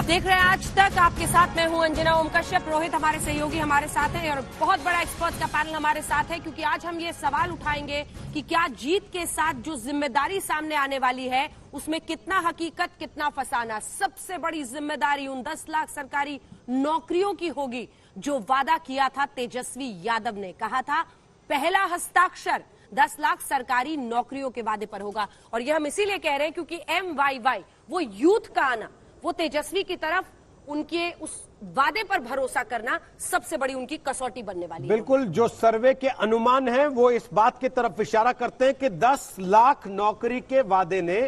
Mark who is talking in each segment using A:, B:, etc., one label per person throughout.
A: आप देख रहे हैं आज तक, आपके साथ मैं हूं अंजना ओम कश्यप। रोहित हमारे सहयोगी हमारे साथ हैं और बहुत बड़ा एक्सपर्ट का पैनल हमारे साथ है, क्योंकि आज हम ये सवाल उठाएंगे कि क्या जीत के साथ जो जिम्मेदारी सामने आने वाली है उसमें कितना हकीकत, कितना फसाना। सबसे बड़ी जिम्मेदारी उन 10 लाख सरकारी नौकरियों की होगी जो वादा किया था तेजस्वी यादव ने। कहा था पहला हस्ताक्षर 10 लाख सरकारी नौकरियों के वादे पर होगा। और यह हम इसीलिए कह रहे हैं क्योंकि MYY वो यूथ का आना, वो तेजस्वी की तरफ उनके उस वादे पर भरोसा करना सबसे बड़ी उनकी कसौटी बनने वाली है।
B: बिल्कुल, जो सर्वे के अनुमान हैं वो इस बात की तरफ इशारा करते हैं कि 10 लाख नौकरी के वादे ने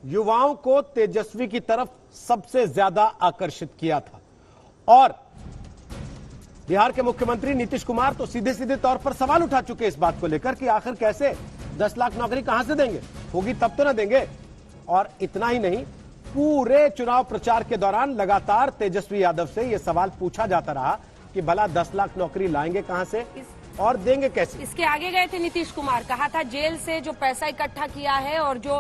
B: युवाओं को तेजस्वी की तरफ सबसे ज्यादा आकर्षित किया था। और बिहार के मुख्यमंत्री नीतीश कुमार तो सीधे सीधे तौर पर सवाल उठा चुके इस बात को लेकर कि आखिर कैसे 10 लाख नौकरी कहां से देंगे, होगी तब तो ना देंगे। और इतना ही नहीं, पूरे चुनाव प्रचार के दौरान लगातार तेजस्वी यादव से यह सवाल पूछा जाता रहा कि भला 10 लाख नौकरी लाएंगे कहां से और देंगे कैसे।
A: इसके आगे गए थे नीतीश कुमार, कहा था जेल से जो पैसा इकट्ठा किया है और जो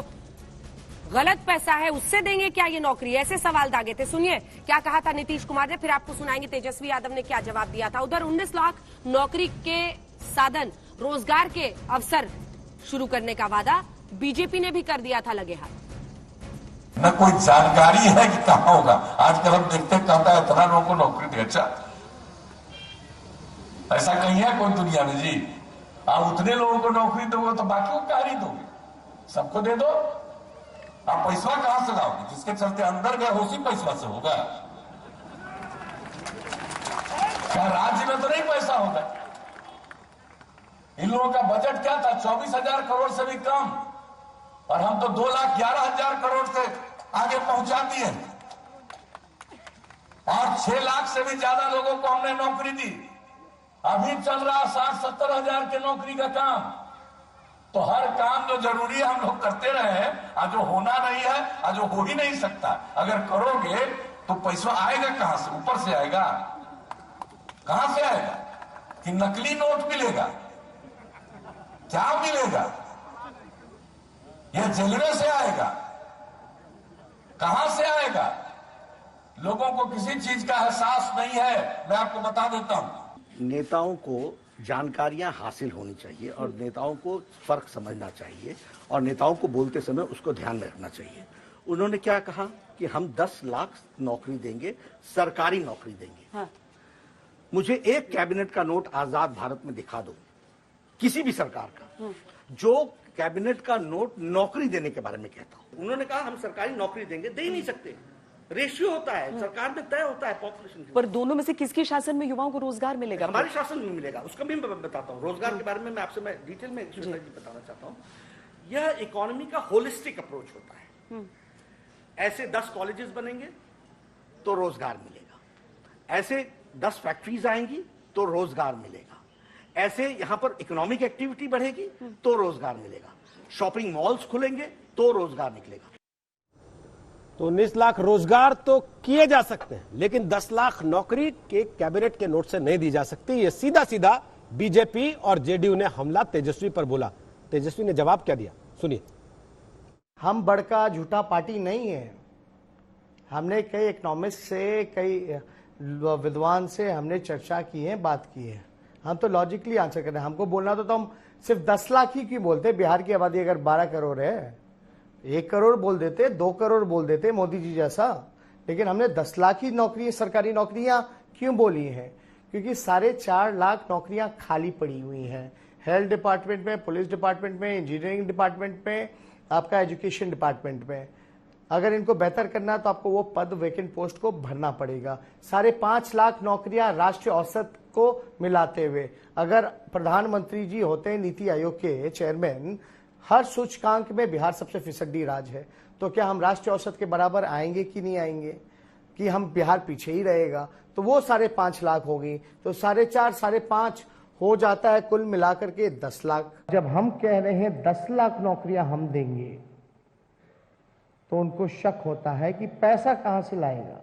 A: गलत पैसा है उससे देंगे क्या ये नौकरी, ऐसे सवाल दागे थे। सुनिए क्या कहा था नीतीश कुमार ने, फिर आपको सुनाएंगे तेजस्वी यादव ने क्या जवाब दिया था। उधर 19 लाख नौकरी के साधन, रोजगार के अवसर शुरू करने का वादा बीजेपी ने भी कर दिया था लगे हाथ।
C: न कोई जानकारी है कि कहां होगा। आजकल हम देखते कहता है इतना लोगों को नौकरी दे। अच्छा, ऐसा कहीं है कोई दुनिया में जी? आप उतने लोगों को नौकरी दोगे तो बाकी को क्या नहीं दोगे, सबको दे दो। आप पैसा कहां से लाओगे? जिसके चलते अंदर गए उसी पैसा से होगा क्या? राज्य में तो नहीं पैसा होगा। इन लोगों का बजट क्या था? 24,000 करोड़ से भी कम, और हम तो 2,11,000 करोड़ से आगे पहुंचा दिए। और 6 लाख से भी ज्यादा लोगों को हमने नौकरी दी। अभी चल रहा 60-70 हजार के नौकरी का काम। तो हर काम जो जरूरी है हम लोग करते रहे हैं, आज जो होना नहीं है, आज जो हो ही नहीं सकता। अगर करोगे तो पैसा आएगा कहां से? ऊपर से आएगा? कहां से आएगा? कि नकली नोट मिलेगा? क्या मिलेगा? यह जलवे से आएगा? कहां से आएगा? लोगों को किसी चीज का एहसास नहीं है। मैं आपको बता देता हूं,
D: नेताओं को जानकारियां हासिल होनी चाहिए और नेताओं को फर्क समझना चाहिए और नेताओं को बोलते समय उसको ध्यान में रखना चाहिए। उन्होंने क्या कहा कि हम 10 लाख नौकरी देंगे, सरकारी नौकरी देंगे। हाँ। मुझे एक कैबिनेट का नोट आजाद भारत में दिखा दो, किसी भी सरकार का, जो कैबिनेट का नोट नौकरी देने के बारे में कहता हूं। उन्होंने कहा हम सरकारी नौकरी देंगे, दे ही नहीं सकते। रेशियो होता है, सरकार में तय होता है पॉपुलेशन।
E: पर दोनों में से किसके शासन में युवाओं को रोजगार मिलेगा?
D: हमारे शासन में मिलेगा, उसका भी मैं बताता हूँ। रोजगार के बारे में मैं आपसे डिटेल में बताना चाहता हूँ। यह इकोनॉमी का होलिस्टिक अप्रोच होता है। ऐसे 10 कॉलेजेस बनेंगे तो रोजगार मिलेगा, ऐसे 10 फैक्ट्रीज आएंगी तो रोजगार मिलेगा, ऐसे यहां पर इकोनॉमिक एक्टिविटी बढ़ेगी तो रोजगार मिलेगा, शॉपिंग मॉल्स खुलेंगे तो रोजगार निकलेगा।
B: तो 19 लाख रोजगार तो किए जा सकते हैं, लेकिन 10 लाख नौकरी के कैबिनेट के नोट से नहीं दी जा सकती। ये सीधा सीधा बीजेपी और जेडीयू ने हमला तेजस्वी पर बोला। तेजस्वी ने जवाब क्या दिया, सुनिए।
F: हम बड़का झूठा पार्टी नहीं है। हमने कई इकोनॉमिस्ट से, कई विद्वान से हमने चर्चा की है, बात की है। हम तो लॉजिकली आंसर कर रहे हैं। हमको बोलना तो हम सिर्फ 10 लाख ही क्यों बोलते? बिहार की आबादी अगर 12 करोड़ है, 1 करोड़ बोल देते, 2 करोड़ बोल देते मोदी जी जैसा। लेकिन हमने 10 लाख ही नौकरी, सरकारी नौकरियां क्यों बोली हैं? क्योंकि 4.5 लाख नौकरियां खाली पड़ी हुई हैं, हेल्थ डिपार्टमेंट में, पुलिस डिपार्टमेंट में, इंजीनियरिंग डिपार्टमेंट में, आपका एजुकेशन डिपार्टमेंट में। अगर इनको बेहतर करना है तो आपको वो पद, वैकेंट पोस्ट को भरना पड़ेगा। 5.5 लाख नौकरियां राष्ट्रीय औसत को मिलाते हुए। अगर प्रधानमंत्री जी होते नीति आयोग के चेयरमैन, हर सूचकांक में बिहार सबसे फिसड्डी राज्य है, तो क्या हम राष्ट्रीय औसत के बराबर आएंगे कि नहीं आएंगे? कि हम बिहार पीछे ही रहेगा? तो वो 5.5 लाख होगी, तो 4.5, 5.5 हो जाता है कुल मिलाकर के 10 लाख। जब हम कह रहे हैं 10 लाख नौकरियां हम देंगे, तो उनको शक होता है कि पैसा कहां से लाएगा।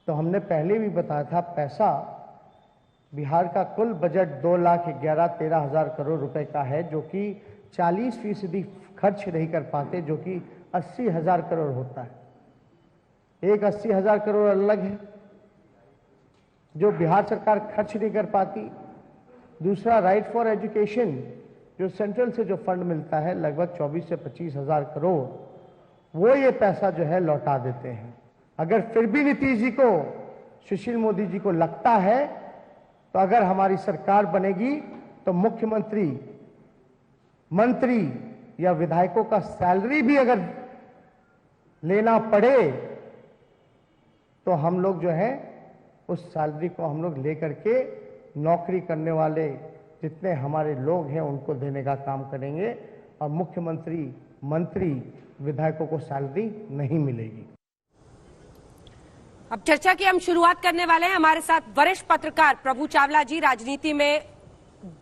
F: तो हमने पहले भी बताया था, पैसा बिहार का कुल बजट 2,11,13,000 करोड़ रुपए का है, जो कि 40% खर्च नहीं कर पाते, जो कि 80,000 करोड़ होता है। एक 80,000 करोड़ अलग है जो बिहार सरकार खर्च नहीं कर पाती। दूसरा राइट फॉर एजुकेशन जो सेंट्रल से जो फंड मिलता है लगभग 24 से 25,000 करोड़, वो ये पैसा जो है लौटा देते हैं। अगर फिर भी नीतीश जी को, सुशील मोदी जी को लगता है तो अगर हमारी सरकार बनेगी तो मुख्यमंत्री, मंत्री या विधायकों का सैलरी भी अगर लेना पड़े तो हम लोग जो है उस सैलरी को हम लोग लेकर के नौकरी करने वाले जितने हमारे लोग हैं उनको देने का काम करेंगे और मुख्यमंत्री, मंत्री, विधायकों को सैलरी नहीं मिलेगी।
A: अब चर्चा की हम शुरुआत करने वाले हैं। हमारे साथ वरिष्ठ पत्रकार प्रभु चावला जी, राजनीति में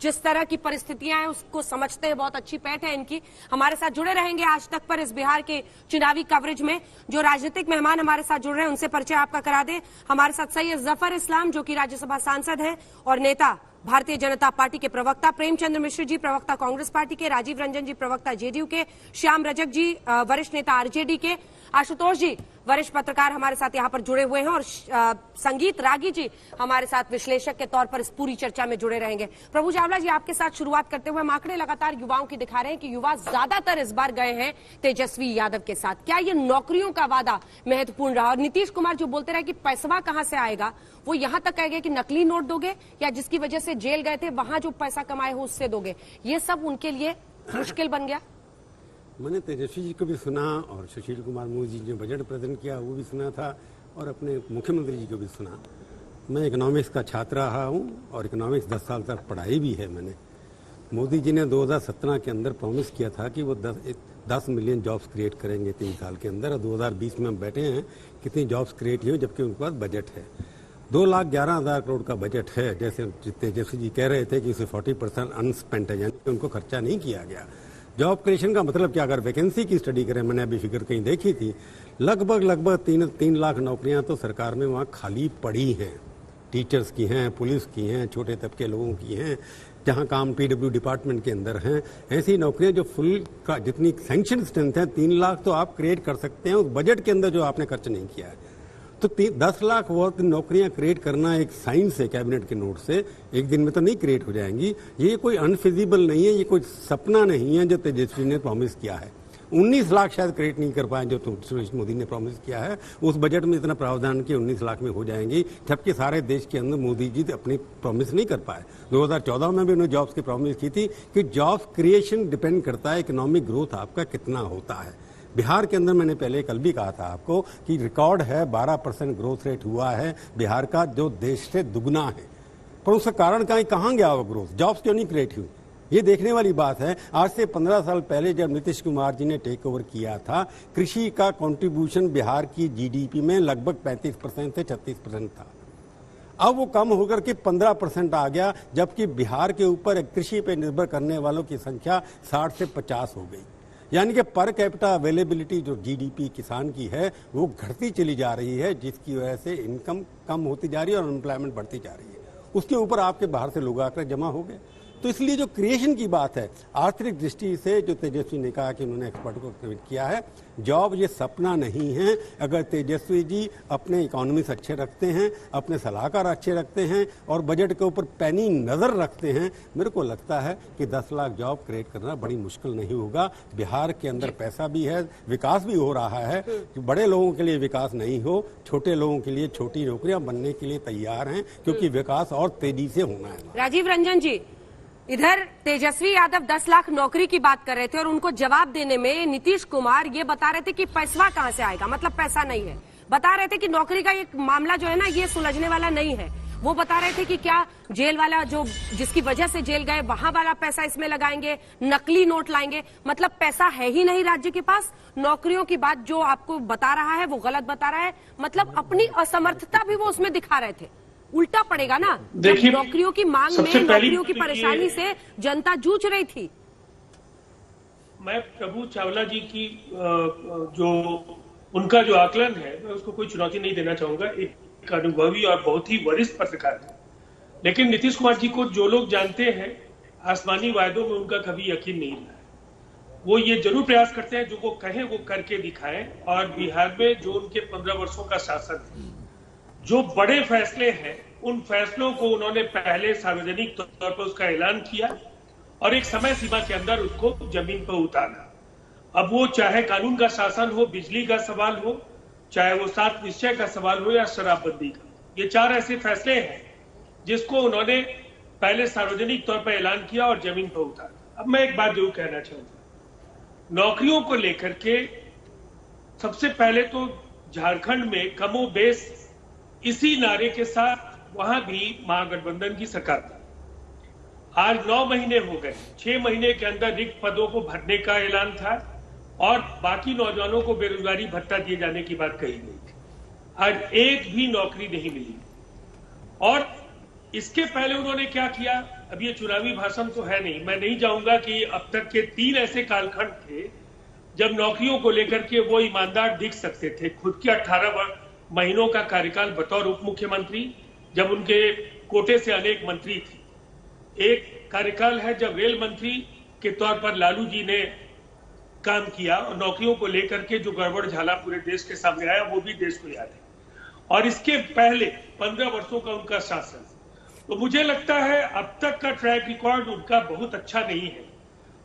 A: जिस तरह की परिस्थितियां हैं उसको समझते हैं, बहुत अच्छी पैठ है इनकी, हमारे साथ जुड़े रहेंगे आज तक पर इस बिहार के चुनावी कवरेज में। जो राजनीतिक मेहमान हमारे साथ जुड़ रहे हैं उनसे परिचय आपका करा दें। हमारे साथ सैयद जफर इस्लाम जो कि राज्यसभा सांसद हैं और नेता भारतीय जनता पार्टी के प्रवक्ता, प्रेमचंद्र मिश्र जी प्रवक्ता कांग्रेस पार्टी के, राजीव रंजन जी प्रवक्ता जेडीयू के, श्याम रजक जी वरिष्ठ नेता आरजेडी के, आशुतोष जी वरिष्ठ पत्रकार हमारे साथ यहाँ पर जुड़े हुए हैं और संगीत रागी जी हमारे साथ विश्लेषक के तौर पर इस पूरी चर्चा में जुड़े रहेंगे। प्रभु चावला जी, आपके साथ शुरुआत करते हुए, आंकड़े लगातार युवाओं की दिखा रहे हैं कि युवा ज्यादातर इस बार गए हैं तेजस्वी यादव के साथ। क्या ये नौकरियों का वादा महत्वपूर्ण रहा? और नीतीश कुमार जो बोलते रहे कि पैसा कहां से आएगा, वो यहां तक कह गए कि नकली नोट दोगे या जिसकी वजह से जेल गए थे वहां जो पैसा कमाए हो उससे दोगे, ये सब उनके लिए मुश्किल बन गया।
G: मैंने तेजस्वी जी को भी सुना और सुशील कुमार मोदी जी ने बजट प्रेजेंट किया वो भी सुना था और अपने मुख्यमंत्री जी को भी सुना। मैं इकोनॉमिक्स का छात्र रहा हूँ और इकोनॉमिक्स 10 साल तक पढ़ाई भी है मैंने। मोदी जी ने 2017 के अंदर प्रॉमिस किया था कि वो 10 मिलियन जॉब्स क्रिएट करेंगे 3 साल के अंदर, और 2020 में हम बैठे हैं कितनी जॉब्स क्रिएट हुई जबकि उनके पास बजट है 2,11,000 करोड़ का बजट है। जैसे तेजस्वी जी कह रहे थे कि उसे 40% अनस्पेंट है, यानी उनको खर्चा नहीं किया गया। जॉब क्रिएशन का मतलब क्या? अगर वैकेंसी की स्टडी करें, मैंने अभी फिगर कहीं देखी थी, लगभग 3 लाख नौकरियां तो सरकार में वहाँ खाली पड़ी हैं। टीचर्स की हैं, पुलिस की हैं, छोटे तबके लोगों की हैं, जहाँ काम पीडब्ल्यू डिपार्टमेंट के अंदर हैं। ऐसी नौकरियां जो फुल का जितनी सैंक्शन स्ट्रेंथ है 3 लाख तो आप क्रिएट कर सकते हैं उस बजट के अंदर जो आपने खर्च नहीं किया है। तो 10 लाख वो नौकरियां क्रिएट करना एक साइंस है। कैबिनेट के नोट से एक दिन में तो नहीं क्रिएट हो जाएंगी। ये कोई अनफिजिबल नहीं है, ये कोई सपना नहीं है जो तेजस्वी ने प्रॉमिस किया है। 19 लाख शायद क्रिएट नहीं कर पाए जो सुशील मोदी ने प्रॉमिस किया है। उस बजट में इतना प्रावधान कि 19 लाख में हो जाएंगी, जबकि सारे देश के अंदर मोदी जी अपनी प्रॉमिस नहीं कर पाए। 2014 में भी उन्होंने जॉब्स की प्रॉमिस की थी कि जॉब्स क्रिएशन डिपेंड करता है इकोनॉमिक ग्रोथ आपका कितना होता है। बिहार के अंदर मैंने पहले कल भी कहा था आपको कि रिकॉर्ड है 12% ग्रोथ रेट हुआ है बिहार का, जो देश से दुगना है। पर उसका कारण कहाँ गया वो ग्रोथ? जॉब्स क्यों नहीं क्रिएट हुई? ये देखने वाली बात है। आज से 15 साल पहले जब नीतीश कुमार जी ने टेक ओवर किया था, कृषि का कंट्रीब्यूशन बिहार की जीडीपी में लगभग 35% से 36% था। अब वो कम होकर के 15% आ गया, जबकि बिहार के ऊपर कृषि पे निर्भर करने वालों की संख्या 60 से 50 हो गई। यानी कि पर कैपिटा अवेलेबिलिटी जो जीडीपी किसान की है वो घटती चली जा रही है, जिसकी वजह से इनकम कम होती जा रही है और अनएम्प्लॉयमेंट बढ़ती जा रही है। उसके ऊपर आपके बाहर से लोग आकर जमा हो गए। तो इसलिए जो क्रिएशन की बात है, आर्थिक दृष्टि से जो तेजस्वी ने कहा कि उन्होंने एक्सपर्ट को क्रिएट किया है, जॉब ये सपना नहीं है। अगर तेजस्वी जी अपने इकोनॉमिक्स अच्छे रखते हैं, अपने सलाहकार अच्छे रखते हैं और बजट के ऊपर पैनी नजर रखते हैं, मेरे को लगता है कि 10 लाख जॉब क्रिएट करना बड़ी मुश्किल नहीं होगा। बिहार के अंदर पैसा भी है, विकास भी हो रहा है। बड़े लोगों के लिए विकास नहीं हो, छोटे लोगों के लिए छोटी नौकरियां बनने के लिए तैयार हैं, क्योंकि विकास और तेजी से होना है।
A: राजीव रंजन जी, इधर तेजस्वी यादव 10 लाख नौकरी की बात कर रहे थे और उनको जवाब देने में नीतीश कुमार ये बता रहे थे कि पैसा कहां से आएगा, मतलब पैसा नहीं है। बता रहे थे कि नौकरी का ये मामला जो है ना, ये सुलझने वाला नहीं है। वो बता रहे थे कि क्या जेल वाला जो जिसकी वजह से जेल गए वहां वाला पैसा इसमें लगाएंगे, नकली नोट लाएंगे। मतलब पैसा है ही नहीं राज्य के पास। नौकरियों की बात जो आपको बता रहा है वो गलत बता रहा है, मतलब अपनी असमर्थता भी वो उसमें दिखा रहे थे। उल्टा पड़ेगा ना, देखिए नौकरियों की मांग में नौकरियों की परेशानी से जनता जूझ रही थी।
H: मैं प्रभु चावला जी की जो उनका जो आकलन है, मैं उसको कोई चुनौती नहीं देना चाहूंगा। एक अनुभवी और बहुत ही वरिष्ठ पत्रकार है, लेकिन नीतीश कुमार जी को जो लोग जानते हैं, आसमानी वायदों में उनका कभी यकीन नहीं रहा है। वो ये जरूर प्रयास करते हैं जो वो कहें वो करके दिखाएं। और बिहार में जो उनके 15 वर्षों का शासन है, जो बड़े फैसले हैं उन फैसलों को उन्होंने पहले सार्वजनिक तौर पर उसका ऐलान किया और एक समय सीमा के अंदर उसको जमीन पर उतारा। अब वो चाहे कानून का शासन हो, बिजली का सवाल हो, चाहे वो 7 निश्चय का सवाल हो या शराबबंदी का, ये 4 ऐसे फैसले हैं जिसको उन्होंने पहले सार्वजनिक तौर पर ऐलान किया और जमीन पर उतारा। अब मैं एक बात जरूर कहना चाहूंगा, नौकरियों को लेकर के सबसे पहले तो झारखंड में कमोबेश इसी नारे के साथ वहां भी महागठबंधन की सरकार थी। आज 9 महीने हो गए, 6 महीने के अंदर रिक्त पदों को भरने का ऐलान था और बाकी नौजवानों को बेरोजगारी भत्ता दिए जाने की बात कही गई थी। आज एक भी नौकरी नहीं मिली। और इसके पहले उन्होंने क्या किया, अब ये चुनावी भाषण तो है नहीं, मैं नहीं जाऊंगा कि अब तक के 3 ऐसे कालखंड थे जब नौकरियों को लेकर के वो ईमानदार दिख सकते थे। खुद के 18 महीनों का कार्यकाल बतौर उप मुख्यमंत्री, जब उनके कोटे से अनेक मंत्री थे। एक कार्यकाल है जब रेल मंत्री के तौर पर लालू जी ने काम किया और नौकरियों को लेकर के जो गड़बड़ झाला पूरे देश के सामने आया वो भी देश को याद है। और इसके पहले 15 वर्षों का उनका शासन, तो मुझे लगता है अब तक का ट्रैक रिकॉर्ड उनका बहुत अच्छा नहीं है।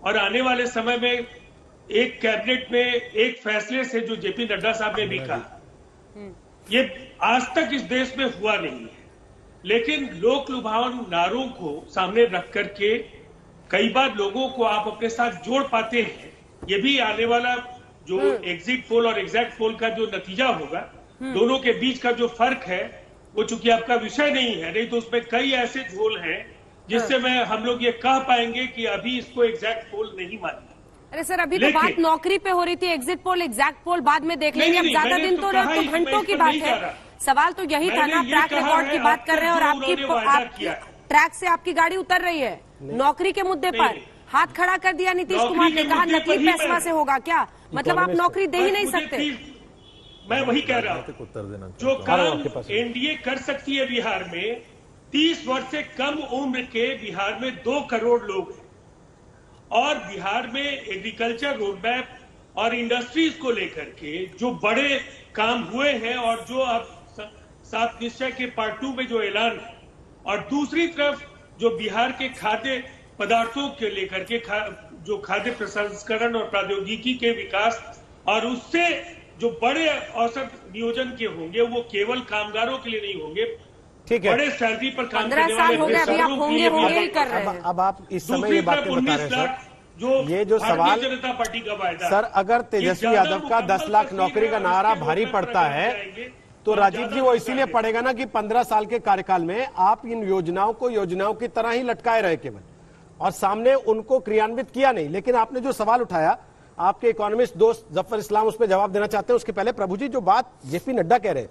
H: और आने वाले समय में एक कैबिनेट में एक फैसले से जो जेपी नड्डा साहब ने भी कहा, ये आज तक इस देश में हुआ नहीं है। लेकिन लोक लुभावन नारों को सामने रख करके कई बार लोगों को आप अपने साथ जोड़ पाते हैं। ये भी आने वाला जो एग्जिट पोल और एग्जैक्ट पोल का जो नतीजा होगा, दोनों के बीच का जो फर्क है वो चूंकि आपका विषय नहीं है, नहीं तो उसमें कई ऐसे झोल हैं जिससे मैं हम लोग ये कह पाएंगे कि अभी इसको एग्जैक्ट पोल नहीं मानना।
A: अरे सर, अभी तो बात नौकरी पे हो रही थी, एग्जिट पोल एग्जैक्ट पोल बाद में देख लेंगे। अब ज्यादा दिन तो घंटों की बात है। सवाल तो यही था ना, ट्रैक रिकॉर्ड की बात कर रहे हैं और आपकी ट्रैक से आपकी गाड़ी उतर रही है। नौकरी के मुद्दे पर हाथ खड़ा कर दिया नीतीश कुमार ने, कहा नकली फैसला से होगा क्या, मतलब आप नौकरी दे ही नहीं सकते।
H: मैं वही कह रहा हूँ, जो काम एनडीए कर सकती है बिहार में, 30 वर्ष से कम उम्र के बिहार में 2 करोड़ लोग हैं। और बिहार में एग्रीकल्चर रोडमैप और इंडस्ट्रीज को लेकर के जो बड़े काम हुए हैं और जो अब 7 निश्चय के पार्ट 2 में जो ऐलान है, और दूसरी तरफ जो बिहार के खाद्य पदार्थों के लेकर के जो खाद्य प्रसंस्करण और प्रौद्योगिकी के विकास और उससे जो बड़े औसत नियोजन के होंगे वो केवल कामगारों के लिए नहीं होंगे,
B: ठीक है,
H: बड़े सैलरी पर काम
A: 15 साल हो गए, अभी आप होंगे ही कर रहे हैं।
B: अब आप इस समय ये बातें बता रहे हैं सर, ये जो सवाल
H: जनता पार्टी का वायदा
B: सर, अगर तेजस्वी यादव का 10 लाख नौकरी का नारा भारी पड़ता है तो राजीव जी वो इसीलिए पड़ेगा ना कि 15 साल के कार्यकाल में आप इन योजनाओं को योजनाओं की तरह ही लटकाए रहे केवल, और सामने उनको क्रियान्वित किया नहीं। लेकिन आपने जो सवाल उठाया, आपके इकोनॉमिस्ट दोस्त जफर इस्लाम उस पर जवाब देना चाहते हैं। उसके पहले प्रभु जी, जो बात जेपी नड्डा कह रहे हैं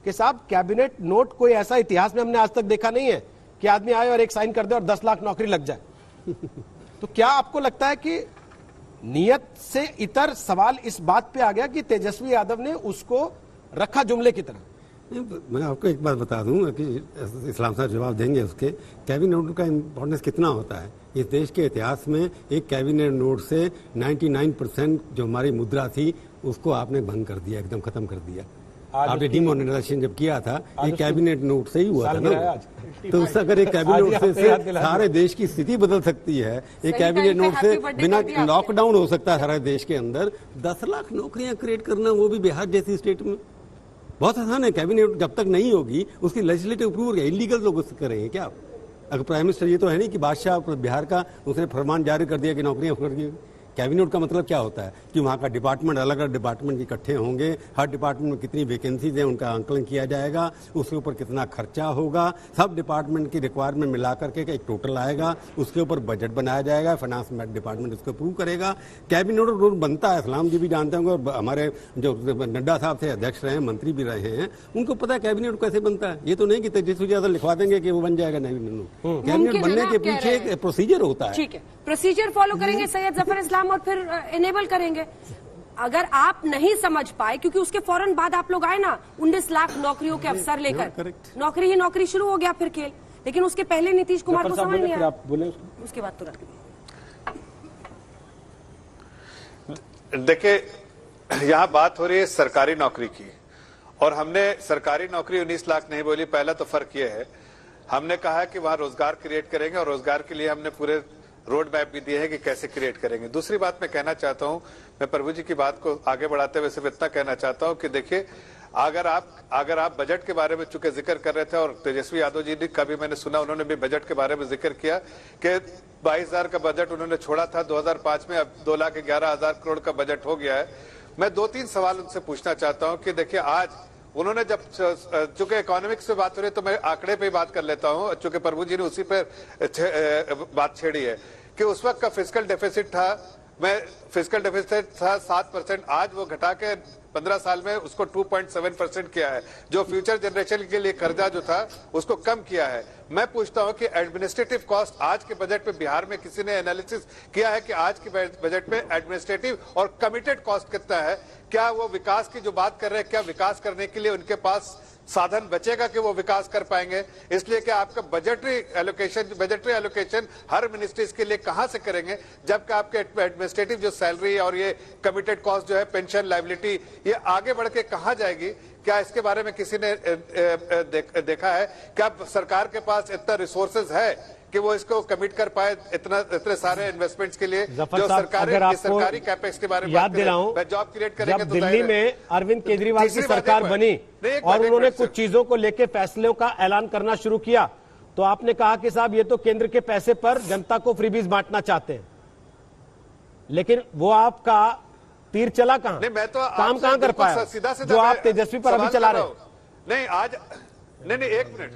B: कि साहब कैबिनेट नोट कोई ऐसा इतिहास में हमने आज तक देखा नहीं है कि आदमी आए और एक साइन कर दे और 10 लाख नौकरी लग जाए। तो क्या आपको लगता है कि नियत से इतर सवाल इस बात पे आ गया कि तेजस्वी यादव ने उसको रखा जुमले की तरह?
G: मैं आपको एक बात बता दूं कि इस्लाम साहब जवाब देंगे उसके, कैबिनेट नोट का इम्पोर्टेंस कितना होता है। इस देश के इतिहास में एक कैबिनेट नोट से 99% जो हमारी मुद्रा थी उसको आपने भंग कर दिया, एकदम खत्म कर दिया। आपने डिमोनेटाइजेशन जब किया था, एक कैबिनेट नोट से ही हुआ था ना। तो उससे अगर एक कैबिनेट नोट से सारे देश की स्थिति बदल सकती है, एक कैबिनेट नोट से बिना लॉकडाउन हो सकता है सारे देश के अंदर। 10 लाख नौकरियां क्रिएट करना, वो भी बिहार जैसी स्टेट में, बहुत आसान है। कैबिनेट जब तक नहीं होगी उसकी लेजिस्लेटिव अप्रूवल, इलीगल लोग उससे करेंगे क्या? अगर प्राइम मिनिस्टर, ये तो है नहीं कि बादशाह बिहार का उसने फरमान जारी कर दिया कि नौकरियां कर। कैबिनेट का मतलब क्या होता है कि वहाँ का डिपार्टमेंट, अलग अलग डिपार्टमेंट इकट्ठे होंगे, हर डिपार्टमेंट में कितनी वैकेंसीज हैं उनका आंकलन किया जाएगा, उसके ऊपर कितना खर्चा होगा, सब डिपार्टमेंट की रिक्वायरमेंट मिला करके एक टोटल आएगा, उसके ऊपर बजट बनाया जाएगा, फाइनेंस डिपार्टमेंट उसको अप्रूव करेगा। कैबिनेट रूल बनता है, इस्लाम जी भी जानते होंगे, और हमारे जो नड्डा साहब थे, अध्यक्ष रहे हैं, मंत्री भी रहे हैं, उनको पता है कैबिनेट कैसे बनता है। ये तो नहीं कि तेजस्वी यादव लिखवा देंगे कि वो बन जाएगा, नहीं। कैबिनेट बनने के पीछे एक प्रोसीजर होता है।
A: ठीक है, प्रोसीजर फॉलो करेंगे सैयद जफर इस्लाम और फिर इनेबल करेंगे। अगर आप नहीं समझ पाए, क्योंकि उसके फौरन बाद आप लोग आए ना 19 लाख नौकरियों के अवसर लेकर, नौकरी ही नौकरी शुरू हो गया फिर खेल। लेकिन उसके पहले नीतीश कुमार को समझ नहीं आया, उसके बाद तुरंत
I: देखिए, यहाँ बात हो रही है सरकारी नौकरी की, और हमने सरकारी नौकरी 19 लाख नहीं बोली। पहला तो फर्क ये है, हमने कहा कि वहां रोजगार क्रिएट करेंगे, और रोजगार के लिए हमने पूरे रोड मैप भी दिए हैं कि कैसे क्रिएट करेंगे। दूसरी बात मैं कहना चाहता हूं, मैं प्रभु जी की बात को आगे बढ़ाते हुए सिर्फ इतना कहना चाहता हूं कि देखिए, अगर आप बजट के बारे में चूंकि जिक्र कर रहे थे, और तेजस्वी यादव जी का भी मैंने सुना, उन्होंने भी बजट के बारे में जिक्र किया कि 22,000 का बजट उन्होंने छोड़ा था 2005 में, अब 2,11,000 करोड़ का बजट हो गया है। मैं 2-3 सवाल उनसे पूछना चाहता हूं कि देखिए, आज उन्होंने जब चूंकि इकोनॉमिक्स पे बात हो रही है तो मैं आंकड़े पे ही बात कर लेता हूं, चूंकि प्रभु जी ने उसी पर बात छेड़ी है कि उस वक्त का फिस्कल डेफिसिट था, फिस्कल डेफिसिट था 7%, आज वो घटा के 15 साल में उसको 2.7% किया है, जो फ्यूचर जनरेशन के लिए कर्जा जो था उसको कम किया है। मैं पूछता हूं कि एडमिनिस्ट्रेटिव कॉस्ट आज के बजट में बिहार में किसी ने एनालिसिस किया है कि आज के बजट में एडमिनिस्ट्रेटिव और कमिटेड कॉस्ट कितना है? क्या वो विकास की जो बात कर रहे हैं, क्या विकास करने के लिए उनके पास साधन बचेगा कि वो विकास कर पाएंगे? इसलिए कि आपका बजटरी एलोकेशन हर मिनिस्ट्रीज के लिए कहां से करेंगे, जबकि आपके एडमिनिस्ट्रेटिव जो सैलरी और ये कमिटेड कॉस्ट जो है, पेंशन, लायबिलिटी, ये आगे बढ़ के कहां जाएगी? क्या इसके बारे में किसी ने देखा है? क्या सरकार के पास इतना रिसोर्सेज है कि वो इसको कमिट कर पाए इतने सारे इन्वेस्टमेंट्स के लिए? जो सरकारी कैपेक्स के बारे में
B: याद दिलाऊं,
I: जॉब क्रिएट करेंगे
B: जब
I: तो
B: दिल्ली में अरविंद केजरीवाल की सरकार बनी और उन्होंने कुछ चीजों को लेकर फैसलों का ऐलान करना शुरू किया, तो आपने कहा कि साहब ये तो केंद्र के पैसे पर जनता को फ्रीबीज बांटना चाहते हैं, लेकिन वो आपका तीर चला कहां?
I: नहीं, मैं तो
B: काम कहां कर पाया
I: सीधा
B: जो आप तेजस्वी पर अभी चला रहे हो?
I: नहीं, आज नहीं, एक मिनट,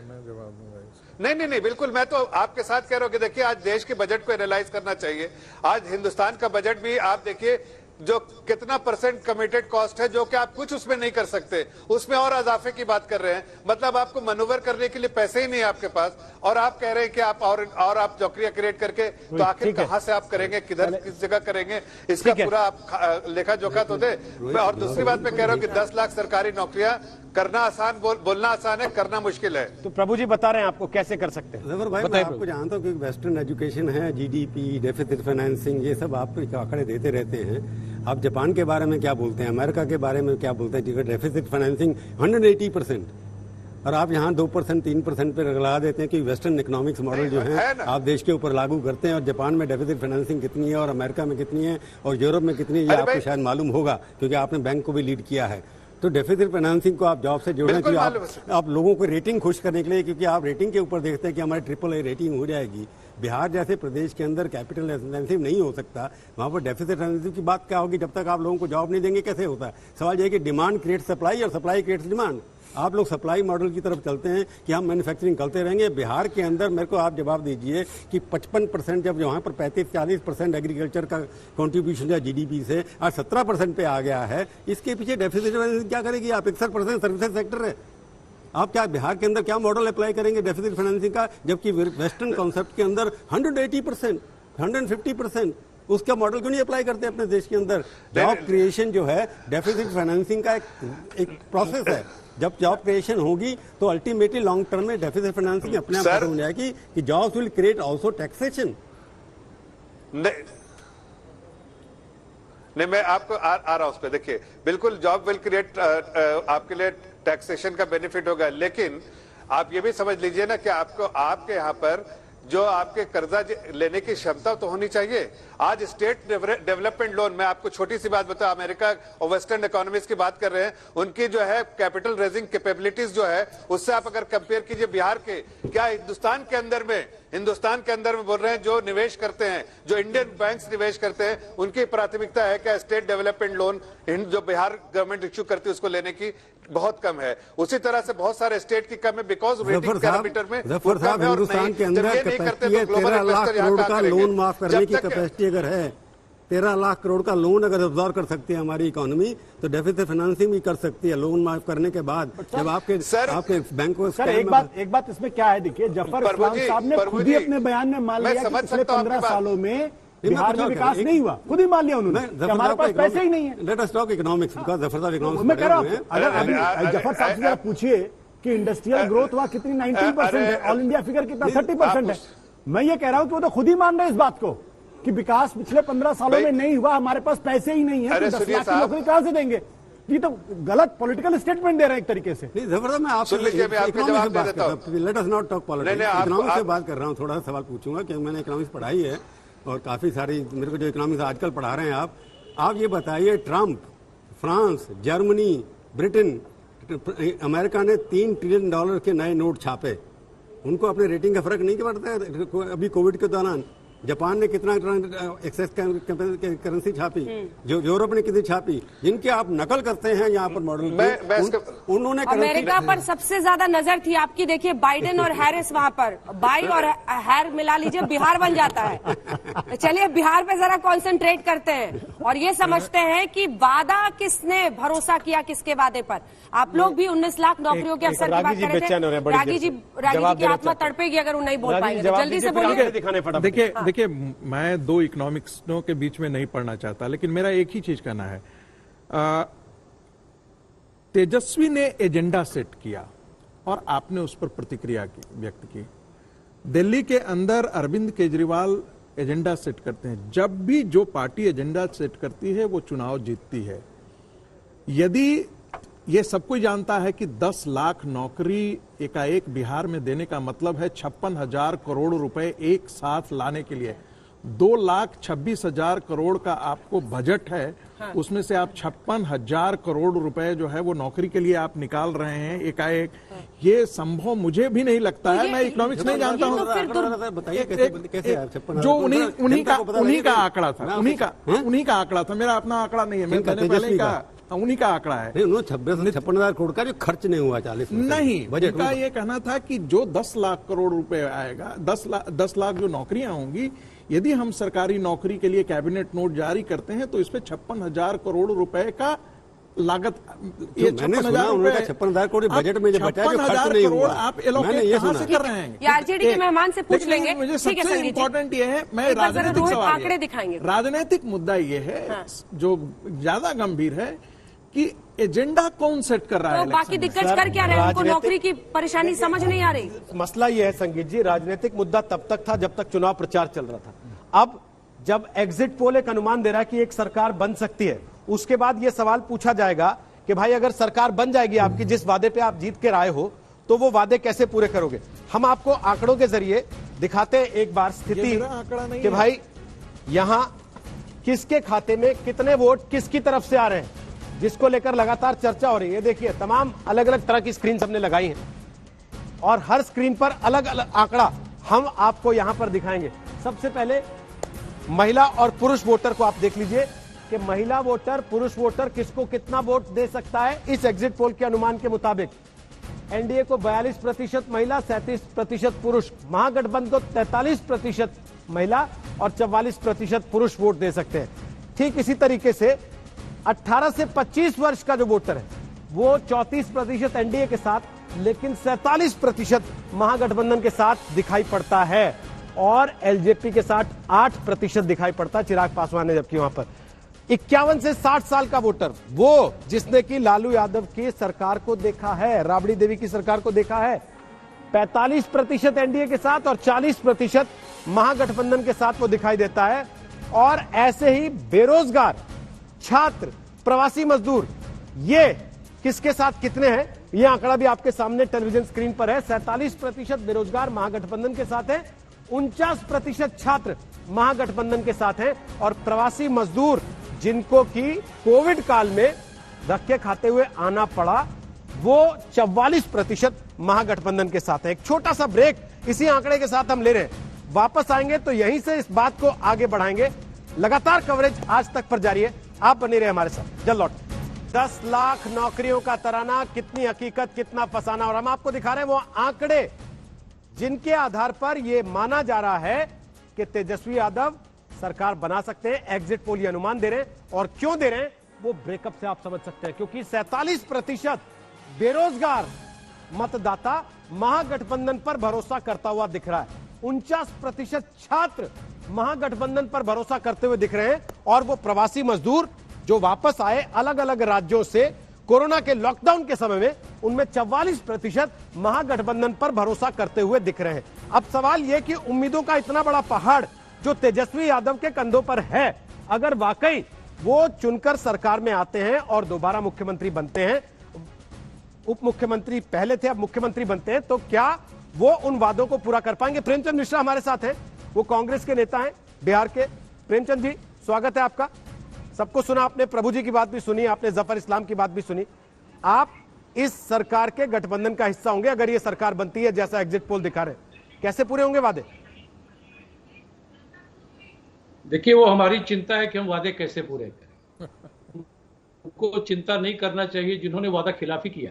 I: नहीं, बिल्कुल, मैं तो आपके साथ कह रहा हूं कि देखिए, आज देश के बजट को एनालाइज करना चाहिए। आज हिंदुस्तान का बजट भी आप देखिए, जो कितना परसेंट कमिटेड कॉस्ट है, जो कि आप कुछ उसमें नहीं कर सकते, उसमें और इजाफे की बात कर रहे हैं। मतलब आपको मनूवर करने के लिए पैसे ही नहीं है आपके पास, और आप कह रहे हैं कि आप और आप नौकरियां क्रिएट करके, तो आखिर कहां से आप करेंगे, किधर, किस जगह करेंगे? इसका पूरा आप लेखा जोखा तो दे। और दूसरी बात मैं कह रहा हूं कि 10 लाख सरकारी नौकरियां करना आसान, बोलना आसान है, करना मुश्किल है।
B: तो प्रभु जी बता रहे हैं आपको कैसे कर सकते हैं?
G: भाई, मैं आपको जानता हूँ कि वेस्टर्न एजुकेशन है, GDP, डेफिसिट फाइनेंसिंग, ये सब आप आंकड़े देते रहते हैं। आप जापान के बारे में क्या बोलते हैं, अमेरिका के बारे में क्या बोलते हैं? डेफिसिट फाइनेंसिंग 180%, और आप यहाँ 2%, 3% पे लगा देते हैं कि वेस्टर्न इकोनॉमिक्स मॉडल जो है आप देश के ऊपर लागू करते हैं। और जापान में डेफिसिट फाइनेंसिंग कितनी है, और अमेरिका में कितनी है, और यूरोप में कितनी है, ये आपको शायद मालूम होगा क्योंकि आपने बैंक को भी लीड किया है। तो डेफिसिट फाइनेंसिंग को आप जॉब से जोड़ने के लिए, आप लोगों को रेटिंग खुश करने के लिए, क्योंकि आप रेटिंग के ऊपर देखते हैं कि हमारी AAA रेटिंग हो जाएगी। बिहार जैसे प्रदेश के अंदर कैपिटल इंटेंसिव नहीं हो सकता, वहां पर डेफिसिट फाइनेंसिंग की बात क्या होगी? जब तक आप लोगों को जॉब नहीं देंगे कैसे होता है? सवाल यह है कि डिमांड क्रिएट सप्लाई और सप्लाई क्रिएट्स डिमांड। आप लोग सप्लाई मॉडल की तरफ चलते हैं कि हम मैन्युफैक्चरिंग करते रहेंगे। बिहार के अंदर मेरे को आप जवाब दीजिए कि 55%, जब वहाँ पर 35-40% एग्रीकल्चर का कॉन्ट्रीब्यूशन है GDP से, आज 17% पे आ गया है। इसके पीछे डेफिसिट क्या करेगी आप? 61% सर्विसेज सेक्टर है। आप क्या बिहार के अंदर क्या मॉडल अप्लाई करेंगे डेफिसिट फाइनेंसिंग का, जबकि वेस्टर्न कॉन्सेप्ट के अंदर 180%, 150% उसका मॉडल क्यों नहीं अप्लाई करते अपने देश के अंदर? जॉब क्रिएशन जो है डेफिसिट फाइनेंसिंग का एक प्रोसेस है। जब जॉब क्रिएशन होगी तो अल्टीमेटली लॉन्ग टर्म में डेफिसिट फाइनेंसिंग अपने आप खत्म हो जाएगी कि jobs will create also taxation.
I: नहीं, मैं आपको आ रहा हूं उस पर। देखिए, बिल्कुल जॉब विल क्रिएट, आपके लिए टैक्सेशन का बेनिफिट होगा, लेकिन आप ये भी समझ लीजिए ना कि आपके यहाँ पर जो आपके कर्जा लेने की क्षमता तो होनी चाहिए। आज स्टेट डेवलपमेंट लोन, मैं आपको छोटी सी बात बताऊं, अमेरिका और वेस्टर्न इकोनॉमीज की बात कर रहे हैं, उनकी जो है कैपिटल रेजिंग कैपेबिलिटीज जो है, उससे आप अगर कंपेयर कीजिए बिहार के, क्या हिंदुस्तान के अंदर में बोल रहे हैं, जो निवेश करते हैं, जो इंडियन बैंक्स निवेश करते हैं, उनकी प्राथमिकता है क्या स्टेट डेवलपमेंट लोन जो बिहार गवर्नमेंट इश्यू करती है उसको लेने की बहुत कम है। उसी तरह से बहुत सारे स्टेट की कम है, बिकॉज रेटिंग पैरामीटर में
G: हिंदुस्तान के अंदर कैपेसिटी है 13 लाख करोड़ का लोन माफ करने की कैपेसिटी अगर है, 13 लाख करोड़ का लोन अगर अब्जॉर्व कर सकती है हमारी इकोनॉमी, तो डेफिसिट फाइनेंसिंग भी कर सकती है लोन माफ करने के बाद। जब आपके बैंक को
J: एक बात इसमें क्या है, देखिए जफर इस्लाम साहब ने खुद ही अपने बयान में मान लिया कि पिछले 15 सालों में बिहार में विकास नहीं हुआ, खुद ही मान लिया उन्होंने, हमारे पास पैसे ही नहीं है।
G: Let us talk economics, because Zafar साहब इकोनॉमिक्स
J: मैं कह रहा हूं, अगर अभी जफर साहब से जरा पूछिए कि इंडस्ट्रियल ग्रोथ वहां कितनी 19% है, ऑल इंडिया फिगर कितना 30% है। मैं ये कह रहा हूं कि वो तो खुद ही मान रहे हैं इस बात को कि विकास पिछले 15 सालों में नहीं हुआ, हमारे पास पैसे ही नहीं है, तो 10 लाख की नौकरी कहां से देंगे? ये तो गलत पॉलिटिकल स्टेटमेंट दे रहे हैं एक तरीके से।
G: नहीं जबरदस्त, मैं आपसे let us not talk politics, economics से बात कर रहा हूँ। थोड़ा सा सवाल पूछूंगा कि मैंने इकोनॉमिक्स पढ़ाई है और काफी सारी मेरे को जो इकोनॉमिक्स आजकल पढ़ा रहे हैं आप ये बताइए, Trump, France, Germany, Britain, America ने $3 ट्रिलियन के नए नोट छापे, उनको अपने रेटिंग का फर्क नहीं पड़ता है? अभी कोविड के दौरान जापान ने कितना एक्सेस करेंसी छापी, जो यूरोप ने कितनी छापी, जिनके आप नकल करते हैं यहाँ पर मॉडल। उन्होंने
A: अमेरिका पर सबसे ज्यादा नजर थी आपकी। देखिए बाइडेन और हैरिस वहां पर, बाई और हैर मिला लीजिए, बिहार बन जाता है। चलिए बिहार पे जरा कंसंट्रेट करते हैं और ये समझते हैं कि वादा किसने भरोसा किया किसके वादे पर। आप लोग भी 19 लाख नौकरियों के अवसर की बात कर रहे थे। रागी जी की आत्मा तड़पेगी अगर वो नहीं बोल पाएंगे, जल्दी से बोलिए।
K: देखिए मैं दो इकोनॉमिक्सों के बीच में नहीं पढ़ना चाहता, लेकिन मेरा एक ही चीज कहना है, तेजस्वी ने एजेंडा सेट किया और आपने उस पर प्रतिक्रिया व्यक्त की। दिल्ली के अंदर अरविंद केजरीवाल एजेंडा सेट करते हैं। जब भी जो पार्टी एजेंडा सेट करती है वो चुनाव जीतती है। यदि ये सब कोई जानता है कि 10 लाख नौकरी एकाएक बिहार में देने का मतलब है 56,000 करोड़ रुपए एक साथ लाने के लिए। 2,26,000 करोड़ का आपको बजट है, उसमें से आप 56,000 करोड़ रुपए जो है वो नौकरी के लिए आप निकाल रहे हैं एकाएक। ये संभव मुझे भी नहीं लगता है, मैं इकोनॉमिक्स नहीं जानता हूँ। जो उन्हीं का आंकड़ा था, उन्हीं का आंकड़ा था, मेरा अपना आंकड़ा नहीं है। मैंने पहले ही कहा उन्हीं का आंकड़ा है।
G: 56,000 करोड़ का जो खर्च नहीं हुआ 40
K: नहीं, उनका ये कहना था कि जो 10 लाख करोड़ रुपए आएगा, 10 लाख जो नौकरियां होंगी, यदि हम सरकारी नौकरी के लिए कैबिनेट नोट जारी करते हैं तो इसपे 56,000 करोड़ रुपए का लागत, ये
G: 56,000 करोड़ बजट में जो बचा है, जो खर्च नहीं हुआ,
K: आप एलोकेट कहां से कर रहे हैं?
A: आरजेडी के मेहमान से पूछ लेंगे।
K: मुझे सबसे इम्पोर्टेंट ये है, मैं राजनीतिक आंकड़े दिखाएंगे। राजनीतिक मुद्दा ये है जो ज्यादा गंभीर है कि एजेंडा कौन सेट कर रहा है।
A: तो बाकी दिक्कत कर क्या रहे हैं? उनको नौकरी की परेशानी समझ नहीं आ रही।
B: मसला ये है संगीत जी, राजनीतिक मुद्दा तब तक था जब तक चुनाव प्रचार चल रहा था। अब जब एग्जिट पोल एक अनुमान दे रहा है कि एक सरकार बन सकती है, उसके बाद यह सवाल पूछा जाएगा कि भाई अगर सरकार बन जाएगी आपकी, जिस वादे पे आप जीत के आए हो, तो वो वादे कैसे पूरे करोगे? हम आपको आंकड़ों के जरिए दिखाते हैं एक बार स्थिति कि भाई यहां किसके खाते में कितने वोट किसकी तरफ से आ रहे हैं, जिसको लेकर लगातार चर्चा हो रही है। देखिए तमाम अलग अलग तरह की स्क्रीन हमने लगाई हैं और हर स्क्रीन पर अलग अलग आंकड़ा हम आपको यहां पर दिखाएंगे। सबसे पहले महिला और पुरुष वोटर को आप देख लीजिए कि महिला वोटर, पुरुष वोटर किसको कितना वोट दे सकता है। इस एग्जिट पोल के अनुमान के मुताबिक एनडीए को 42% महिला, 37% पुरुष, महागठबंधन को 43% महिला और 44% पुरुष वोट दे सकते हैं। ठीक इसी तरीके से 18 से 25 वर्ष का जो वोटर है वो 34% एनडीए के साथ, लेकिन 47% महागठबंधन के साथ दिखाई पड़ता है और एलजेपी के साथ 8% दिखाई पड़ता है, चिराग पासवान ने। जबकि वहां पर 51 से 60 साल का वोटर, वो जिसने कि लालू यादव की सरकार को देखा है, राबड़ी देवी की सरकार को देखा है, 45% एनडीए के साथ और 40% महागठबंधन के साथ वो दिखाई देता है। और ऐसे ही बेरोजगार, छात्र, प्रवासी मजदूर, ये किसके साथ कितने हैं, ये आंकड़ा भी आपके सामने टेलीविजन स्क्रीन पर है। 47% बेरोजगार महागठबंधन के साथ है, 49% छात्र महागठबंधन के साथ हैं और प्रवासी मजदूर जिनको कि कोविड काल में धक्के खाते हुए आना पड़ा, वो 44% महागठबंधन के साथ है। एक छोटा सा ब्रेक इसी आंकड़े के साथ हम ले रहे हैं, वापस आएंगे तो यहीं से इस बात को आगे बढ़ाएंगे। लगातार कवरेज आज तक पर जारी है, आप बने रहे हमारे साथ। जल्द लौट 10 लाख नौकरियों का तराना, कितनी हकीकत कितना फसाना, और हम आपको दिखा रहे हैं वो आंकड़े जिनके आधार पर यह माना जा रहा है कि तेजस्वी यादव सरकार बना सकते हैं। एग्जिट पोल ये अनुमान दे रहे हैं, और क्यों दे रहे हैं वो ब्रेकअप से आप समझ सकते हैं, क्योंकि 47% बेरोजगार मतदाता महागठबंधन पर भरोसा करता हुआ दिख रहा है, 49% छात्र महागठबंधन पर भरोसा करते हुए दिख रहे हैं, और वो प्रवासी मजदूर जो वापस आए अलग अलग राज्यों से कोरोना के लॉकडाउन के समय में, उनमें 44% महागठबंधन पर भरोसा करते हुए दिख रहे हैं। अब सवाल यह कि उम्मीदों का इतना बड़ा पहाड़ जो तेजस्वी यादव के कंधों पर है, अगर वाकई वो चुनकर सरकार में आते हैं और दोबारा मुख्यमंत्री बनते हैं, उप मुख्यमंत्री पहले थे अब मुख्यमंत्री बनते हैं, तो क्या वो उन वादों को पूरा कर पाएंगे? प्रेमचंद मिश्रा हमारे साथ हैं, वो कांग्रेस के नेता हैं बिहार के। प्रेमचंद जी, स्वागत है आपका। सबको सुना आपने, प्रभु जी की बात भी सुनी आपने, जफर इस्लाम की बात भी सुनी। आप इस सरकार के गठबंधन का हिस्सा होंगे अगर ये सरकार बनती है जैसा एग्जिट पोल दिखा रहे, कैसे पूरे होंगे वादे?
L: देखिए, वो हमारी चिंता है कि हम वादे कैसे पूरे करें। उनको चिंता नहीं करना चाहिए जिन्होंने वादा खिलाफी किया।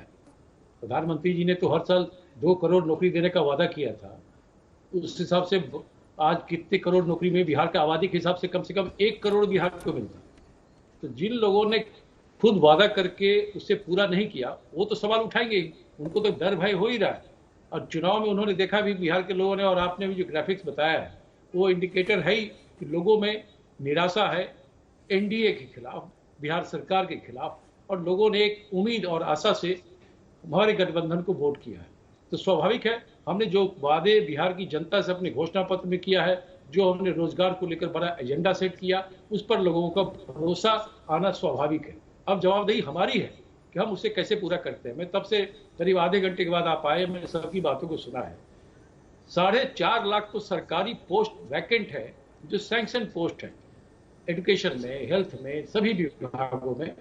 L: प्रधानमंत्री जी ने तो हर साल 2 करोड़ नौकरी देने का वादा किया था। उस हिसाब से आज कितने करोड़ नौकरी में बिहार की आबादी के हिसाब से कम 1 करोड़ बिहार को मिलता। तो जिन लोगों ने खुद वादा करके उससे पूरा नहीं किया, वो तो सवाल उठाएंगे। उनको तो डर भय हो ही रहा है। और चुनाव में उन्होंने देखा भी, बिहार के लोगों ने, और आपने भी जो ग्राफिक्स बताया है वो इंडिकेटर है ही कि लोगों में निराशा है एनडीए के खिलाफ, बिहार सरकार के खिलाफ, और लोगों ने एक उम्मीद और आशा से हमारे गठबंधन को वोट किया है। तो स्वाभाविक है, हमने जो वादे बिहार की जनता से अपने घोषणा पत्र में किया है, जो हमने रोजगार को लेकर बड़ा एजेंडा सेट किया, उस पर लोगों का भरोसा आना स्वाभाविक है। अब जवाबदेही हमारी है कि हम उसे कैसे पूरा करते हैं। मैं तब से करीब आधे घंटे के बाद आप आए, मैंने सबकी बातों को सुना है। 4.5 लाख तो सरकारी पोस्ट वैकेंट है, जो सैंक्शन पोस्ट है एजुकेशन में, हेल्थ में, सभी विभागों में।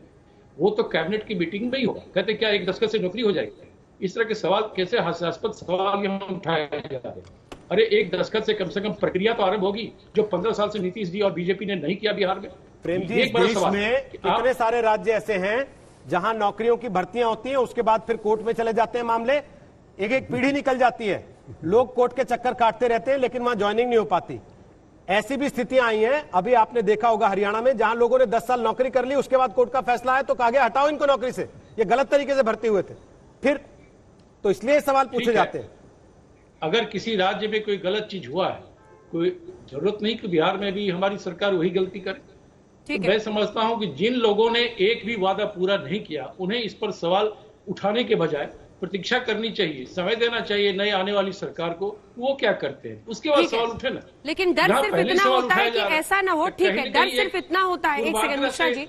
L: वो तो कैबिनेट की मीटिंग में ही होगा। कहते क्या एक दस्तखत से नौकरी हो जाएगी? इस तरह के सवाल, कैसे हास्यास्पद सवाल यहाँ उठाए जा रहे हैं। अरे एक दस्तखत से कम प्रक्रिया तो आरंभ होगी, जो 15 साल से नीतीश जी और बीजेपी ने नहीं किया बिहार में।
B: प्रेम जी, इस देश में कितने सारे राज्य ऐसे हैं जहां नौकरियों की भर्तियां होती हैं, उसके बाद फिर कोर्ट में चले जाते हैं मामले, एक पीढ़ी निकल जाती है, लोग कोर्ट के चक्कर काटते रहते हैं, लेकिन वहां ज्वाइनिंग नहीं हो पाती। ऐसी भी स्थितियां आई हैं। अभी आपने देखा होगा हरियाणा में, जहां लोगों ने 10 साल नौकरी कर ली, उसके बाद कोर्ट का फैसला आया तो कहा गया हटाओ इनको नौकरी से, ये गलत तरीके से भर्ती हुए थे। फिर तो इसलिए सवाल पूछे जाते हैं।
L: अगर किसी राज्य में कोई गलत चीज हुआ है, कोई जरूरत नहीं कि बिहार में भी हमारी सरकार वही गलती करे। तो मैं समझता हूं कि जिन लोगों ने एक भी वादा पूरा नहीं किया, उन्हें इस पर सवाल उठाने के बजाय प्रतीक्षा करनी चाहिए, समय देना चाहिए नए आने वाली सरकार को, वो क्या करते हैं, उसके बाद सवाल उठे ना।
A: लेकिन डर सिर्फ इतना होता है कि ऐसा ना हो, ठीक है, डर सिर्फ इतना होता है, एक सेकंड मिश्रा जी,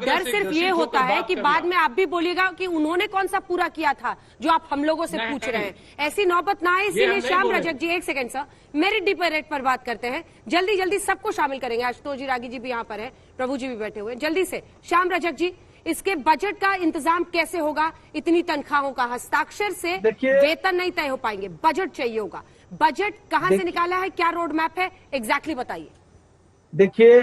A: डर सिर्फ ये होता है कि बाद में आप भी बोलिएगा कि उन्होंने कौन सा पूरा किया था जो आप हम लोगों से पूछ रहे हैं। ऐसी नौबत ना आए, इसीलिए श्याम रजक जी, एक सेकंड सर, मेरिट डिपेरेट पर बात करते हैं, जल्दी जल्दी सबको शामिल करेंगे। आशुतोष जी, रागी जी भी यहाँ पर है, प्रभु जी भी बैठे हुए, जल्दी से श्याम रजक जी, इसके बजट का इंतजाम कैसे होगा? इतनी तनख्वाहों का हस्ताक्षर से वेतन नहीं तय हो पाएंगे, बजट चाहिए होगा। बजट कहां से निकाला है, क्या रोड मैप है, एग्जैक्टली बताइए।
M: देखिए,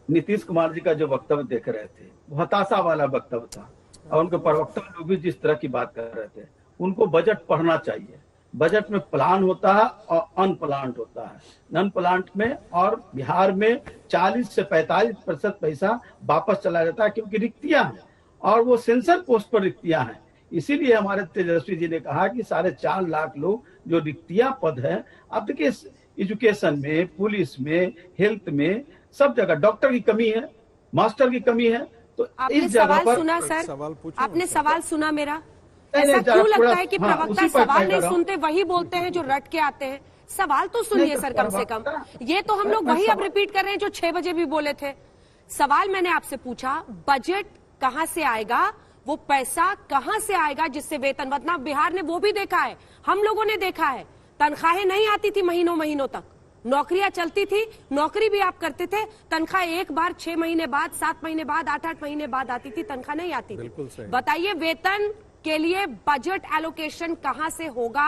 M: नीतीश कुमार जी का जो वक्तव्य देख रहे थे वो हताशा वाला वक्तव्य था, और उनके प्रवक्ता लोग भी जिस तरह की बात कर रहे थे, उनको बजट पढ़ना चाहिए। बजट में प्लान होता है और अनप्लान्ड होता है। नॉन प्लान्ड में और बिहार में 40 से 45% पैसा वापस चला जाता है, क्योंकि रिक्तियां हैं और वो सेंसर पोस्ट पर रिक्तियां हैं। इसीलिए हमारे तेजस्वी जी ने कहा कि 4.5 लाख लोग जो रिक्तियां पद है, अब देखिए एजुकेशन में, पुलिस में, हेल्थ में, सब जगह डॉक्टर की कमी है, मास्टर की कमी है। तो इस जगह पर
A: सुना सर, आपने सवाल सुना मेरा? ऐसा क्यों लगता है कि प्रवक्ता सवाल नहीं सुनते, वही बोलते हैं जो रट के आते हैं? सवाल तो सुनिए सर, कम से कम। ये तो हम लोग वही अब रिपीट कर रहे हैं जो 6 बजे भी बोले थे। सवाल मैंने आपसे पूछा, बजट कहां से आएगा, वो पैसा कहां से आएगा जिससे वेतन बदना? बिहार ने वो भी देखा है, हम लोगों ने देखा है, तनख्वाहें नहीं आती थी महीनों महीनों तक, नौकरियां चलती थी, नौकरी भी आप करते थे, तनख्वाह एक बार 6 महीने बाद, 7 महीने बाद, 8-8 महीने बाद आती थी, तनख्वाह नहीं आती थी। बताइए, वेतन के लिए बजट एलोकेशन कहां से होगा?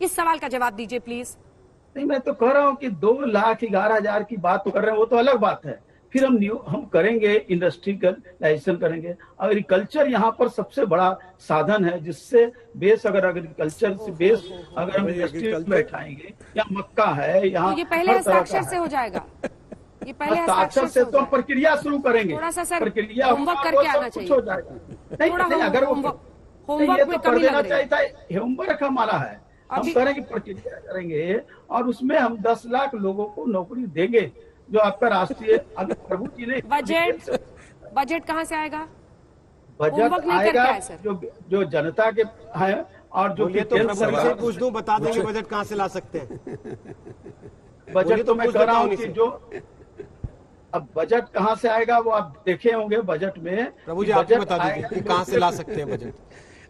A: इस सवाल का जवाब दीजिए प्लीज।
M: नहीं, मैं तो कह रहा हूं कि 2,11,000 की बात तो कर रहे हैं, वो तो अलग बात है। फिर हम करेंगे इंडस्ट्रियलाइजेशन करेंगे। एग्रीकल्चर यहाँ पर सबसे बड़ा साधन है, जिससे बेस, अगर एग्रीकल्चर से बेस अगर हम इंडस्ट्री में बैठाएंगे, या मक्का है यहाँ,
A: तो ये पहले हस्ताक्षर से हो जाएगा, ये पहले
M: हस्ताक्षर से तो प्रक्रिया शुरू करेंगे।
A: थोड़ा सा सर
M: प्रक्रिया
A: होमवर्क करके आना चाहिए,
M: हो जाएगा। नहीं, अगर
A: होमवर्क में कमी लग रही है।
M: होमवर्क हमारा है, हम करेंगे, प्रक्रिया करेंगे, और उसमें हम 10 लाख लोगों को नौकरी देंगे, जो आपका राष्ट्रीय। अगर प्रभु जी ने
A: बजट कहां से आएगा?
M: बजट आएगा जो जनता के है, और जो
B: तो प्रभु जी से पूछ दूं, बता देंगे बजट कहां से ला सकते हैं।
M: बजट तो मैं कह रहा हूँ कि जो अब बजट कहाँ से आएगा वो आप देखे होंगे बजट में।
B: प्रभु जी आप बता दीजिए कि कहाँ से ला सकते हैं बजट।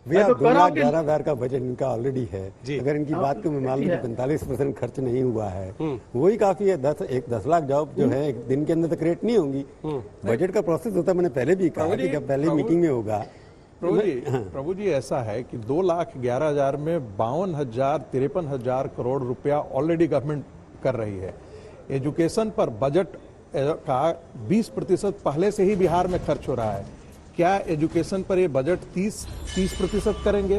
G: भैया 2,11,000 का बजट इनका ऑलरेडी है। अगर इनकी बात को मैं मान लूं 45% खर्च नहीं हुआ है, वही काफी है। 10 लाख जॉब जो है एक दिन के अंदर तो क्रिएट नहीं होंगी। बजट का प्रोसेस होता है, मैंने पहले भी कहा कि जब पहले मीटिंग में होगा।
K: प्रभु जी ऐसा है कि 2,11,000 में 52,000-53,000 करोड़ रुपया ऑलरेडी गवर्नमेंट कर रही है। एजुकेशन पर बजट का 20% पहले से ही बिहार में खर्च हो रहा है। क्या एजुकेशन पर ये बजट 30% करेंगे?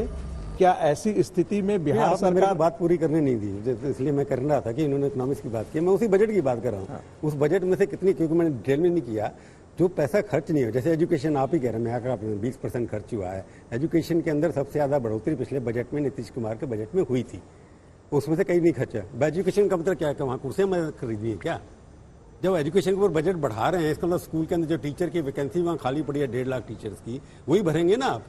K: क्या ऐसी स्थिति में बिहार सरकार
G: बात पूरी करने नहीं दी, इसलिए मैं कर रहा था कि इन्होंने इकोनॉमिक्स की बात की, मैं उसी बजट की बात कर रहा हूँ। उस बजट में से कितनी, क्योंकि मैंने डिटेल में नहीं किया, जो पैसा खर्च नहीं हो, जैसे एजुकेशन आप ही कह रहे हैं, मैं 20% खर्च हुआ है। एजुकेशन के अंदर सबसे ज्यादा बढ़ोतरी पिछले बजट में नीतीश कुमार के बजट में हुई थी, उसमें से कहीं नहीं खर्चा। एजुकेशन का मतलब क्या है, वहाँ कुर्सियां मैं खरीदी है क्या? जब एजुकेशन के ऊपर बजट बढ़ा रहे हैं, इसका मतलब स्कूल के अंदर जो टीचर की वैकेंसी वहाँ खाली पड़ी है 1.5 लाख टीचर्स की, वही भरेंगे ना आप।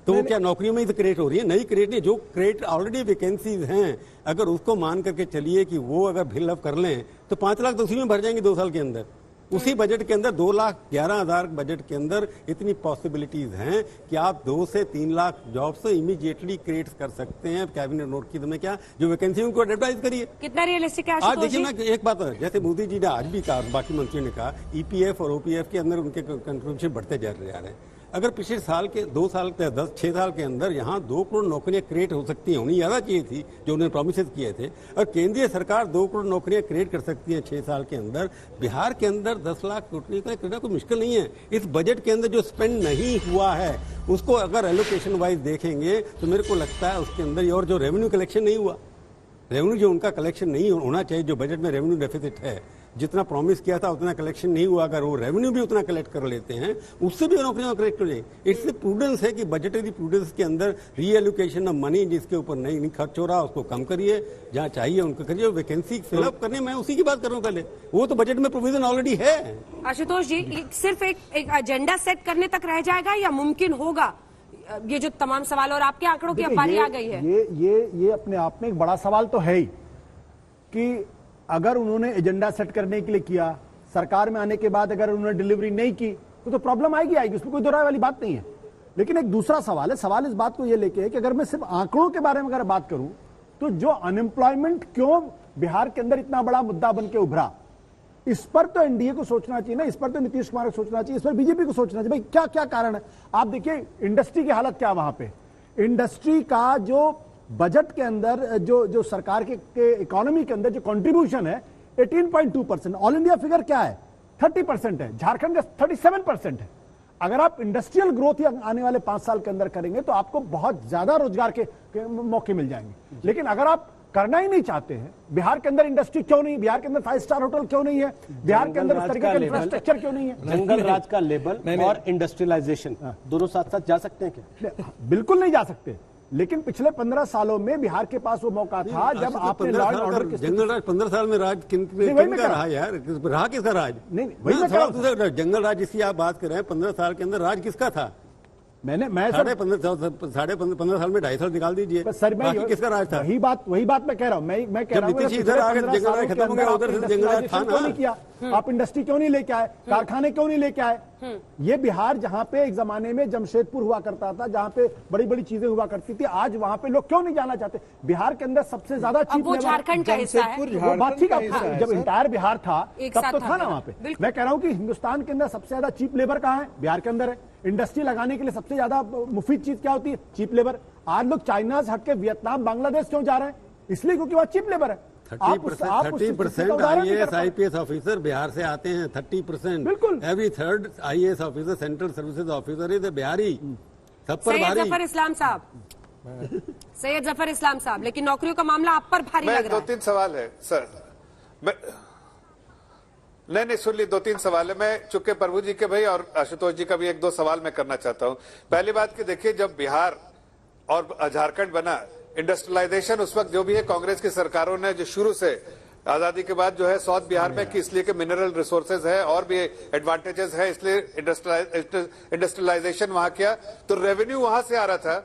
G: तो वो क्या नौकरियों में ही तो क्रिएट हो रही है? नहीं क्रिएट नहीं, जो क्रिएट ऑलरेडी वैकेंसीज हैं, अगर उसको मान करके चलिए कि वो अगर फिलअप कर लें तो 5 लाख तो उसी में भर जाएंगे 2 साल के अंदर। उसी बजट के अंदर 2,11,000 बजट के अंदर इतनी पॉसिबिलिटीज हैं कि आप 2 से 3 लाख जॉब्स इमीडिएटली क्रिएट कर सकते हैं। कैबिनेट नोट की में क्या जो वैकेंसी उनको एडवर्टाइज करिए।
A: कितना रियलिस्टिक है?
G: आज देखिए मैं एक बात है, जैसे मोदी जी ने आज भी कहा, बाकी मंत्रियों ने कहा, ईपीएफ और ओपीएफ के अंदर उनके कंट्रीब्यूशन बढ़ते जा रहे हैं। अगर पिछले साल के 6 साल के अंदर यहाँ 2 करोड़ नौकरियां क्रिएट हो सकती हैं, उन्हें ज्यादा चाहिए थी जो उन्होंने प्रॉमिस किए थे, और केंद्रीय सरकार 2 करोड़ नौकरियां क्रिएट कर सकती है 6 साल के अंदर। बिहार के अंदर 10 लाख नौकरी करना कोई मुश्किल नहीं है। इस बजट के अंदर जो स्पेंड नहीं हुआ है उसको अगर एलोकेशन वाइज देखेंगे तो मेरे को लगता है उसके अंदर, और जो रेवेन्यू कलेक्शन नहीं हुआ, रेवेन्यू जो उनका कलेक्शन नहीं होना चाहिए, जो बजट में रेवेन्यू डेफिसिट है, जितना प्रॉमिस किया था उतना कलेक्शन नहीं हुआ, अगर वो रेवेन्यू भी उतना कलेक्ट कर लेते हैं उससे भी नौकरियां कलेक्ट कर लेंगे। इससे प्रूडेंस है कि बजटरी प्रूडेंस के अंदर रीएलोकेशन ऑफ मनी जिसके ऊपर नहीं खर्च हो रहा उसको कम करिए, जहां चाहिए उनको करिए। वैकेंसी फिलअप करने में उसी की बात कर रहा हूं, पहले वो तो बजट में प्रोविजन ऑलरेडी है।
A: आशुतोष जी, सिर्फ एक एजेंडा सेट करने तक रह जाएगा या मुमकिन होगा? ये जो तमाम सवाल और आपके आंकड़ों की बारी आ गई है,
J: ये अपने आप में एक बड़ा सवाल तो है ही कि अगर उन्होंने एजेंडा सेट करने के लिए किया, सरकार में आने के बाद अगर उन्होंने डिलीवरी नहीं की तो प्रॉब्लम आएगी, उसमें कोई दोहराए वाली बात नहीं है। लेकिन एक दूसरा सवाल है, सवाल इस बात को यह लेके है कि अगर मैं सिर्फ आंकड़ों के बारे में अगर बात करूं तो जो अनएम्प्लॉयमेंट क्यों बिहार के अंदर इतना बड़ा मुद्दा बन के उभरा, इस पर तो एनडीए को सोचना चाहिए ना, इस पर तो नीतीश कुमार को सोचना चाहिए, इस पर बीजेपी को सोचना चाहिए। भाई क्या क्या कारण है? आप देखिए इंडस्ट्री की हालत क्या, वहां पे इंडस्ट्री का जो बजट के अंदर जो सरकार के इकोनॉमी के अंदर जो कंट्रीब्यूशन है 18.2%, ऑल इंडिया फिगर क्या है 30% है, झारखंड का 37% है। अगर आप इंडस्ट्रियल ग्रोथ ही आने वाले 5 साल के अंदर करेंगे तो आपको बहुत ज्यादा रोजगार के मौके मिल जाएंगे। लेकिन अगर आप करना ही नहीं चाहते हैं, बिहार के अंदर इंडस्ट्री क्यों नहीं, बिहार के अंदर 5 स्टार होटल क्यों नहीं है, बिहार के अंदर इस तरीके का इंफ्रास्ट्रक्चर क्यों नहीं है?
B: जंगल राज का लेबल और इंडस्ट्रियलाइजेशन दोनों साथ साथ जा सकते हैं क्या?
J: बिल्कुल नहीं जा सकते। लेकिन पिछले 15 सालों में बिहार के पास वो मौका था जब आपने लॉ एंड ऑर्डर के
G: जंगल राज 15 साल में राज किनका रहा यार? रहा किसका राज?
J: नहीं वही मैं कह रहा हूं,
G: जंगल राज जिसकी आप बात कर रहे हैं 15 साल के अंदर राज किसका था?
J: मैं
G: 15 साल में 2.5 साल निकाल दीजिए,
J: सर मैं
G: किसका राज था?
J: वही बात मैं कह रहा हूं, मैं कह रहा हूं
G: इधर आ गए जंगल राज खत्म हो गया, उधर से जंगल राज था ना।
J: किया आप इंडस्ट्री क्यों नहीं लेके आए, कारखाने क्यों नहीं लेके आए? ये बिहार जहां पे एक जमाने में जमशेदपुर हुआ करता था, जहां पे बड़ी बड़ी चीजें हुआ करती थी, आज वहां पे लोग क्यों नहीं जाना चाहते? बिहार के अंदर सबसे ज्यादा चीप लेबर,
A: झारखंड का हिस्सा है,
J: बात ठीक है, जब इंटायर बिहार था तब तो था ना वहां पे। मैं कह रहा हूं कि हिंदुस्तान के अंदर सबसे ज्यादा चीप लेबर कहां है? बिहार के अंदर है। इंडस्ट्री लगाने के लिए सबसे ज्यादा मुफीद चीज क्या होती है? Cheap labour. आज लोग चाइना से हटके वियतनाम बांग्लादेश क्यों जा रहे हैं? इसलिए क्योंकि वहां चीप लेबर है।
G: 30% IAS IPS ऑफिसर बिहार से आते हैं, 30%।
J: बिल्कुल।
G: Every third IAS officer, central services officer is Bihari. सब पर भारी।
A: जफर इस्लाम साहब, सैयद जफर इस्लाम साहब, लेकिन नौकरियों का मामला आप पर भारी लग रहा है।
I: 2-3 सवाल है सर, नहीं सुन ली, 2-3 सवाल है। मैं चूंकि प्रभु जी के भाई और आशुतोष जी का भी 1-2 सवाल मैं करना चाहता हूं। पहली बात कि देखिए, जब बिहार और झारखंड बना, इंडस्ट्रियलाइजेशन उस वक्त जो भी है कांग्रेस की सरकारों ने जो शुरू से आजादी के बाद जो है साउथ बिहार में कि इसलिए कि मिनरल रिसोर्सेज है और भी एडवांटेजेस है, इसलिए इंडस्ट्रियलाइजेशन वहां किया, तो रेवेन्यू वहां से आ रहा था।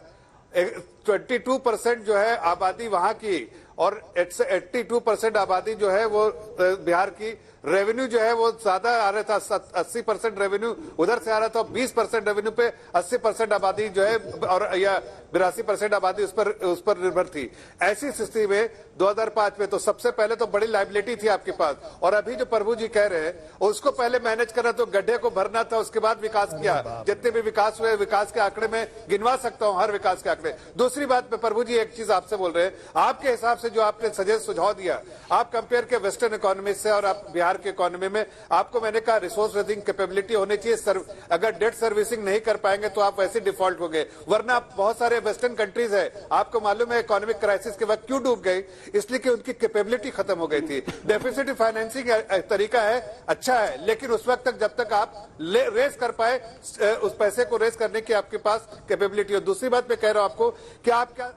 I: 22% जो है आबादी वहां की और 82% आबादी जो है वो बिहार की रेवेन्यू जो है वो ज्यादा आ रहा था, 80% रेवेन्यू उधर से आ रहा था, 20% रेवेन्यू पे 80% आबादी जो है और या 82% आबादी उस पर निर्भर थी। ऐसी स्थिति में 2005 में तो सबसे पहले तो बड़ी लाइबिलिटी थी आपके पास, और अभी जो प्रभु जी कह रहे हैं उसको पहले मैनेज करना, तो गड्ढे को भरना था, उसके बाद विकास किया। जितने भी विकास हुए, विकास के आंकड़े में गिनवा सकता हूं, हर विकास के आंकड़े। दूसरी बात पे प्रभु जी एक चीज आपसे बोल रहे हैं, आपके हिसाब से जो आपने सुझाव दिया, आप कंपेयर के वेस्टर्न इकोनॉमी से और आप बिहार के इकोनॉमी में, आपको मैंने कहा रिसोर्स रेजिंग कैपेबिलिटी होनी चाहिए। अगर डेट सर्विसिंग नहीं कर पाएंगे तो आप वैसे डिफॉल्ट हो गए, वरना बहुत सारे वेस्टर्न कंट्रीज है, आपको मालूम है इकोनॉमिक क्राइसिस के वक्त क्यों डूब गई, इसलिए कि उनकी कैपेबिलिटी खत्म हो गई थी। डेफिसिट फाइनेंसिंग तरीका है, अच्छा है, लेकिन उस वक्त तक जब तक आप रेस कर पाए, उस पैसे को रेस करने की आपके पास कैपेबिलिटी हो। दूसरी बात मैं कह रहा हूं आपको कि आप क्या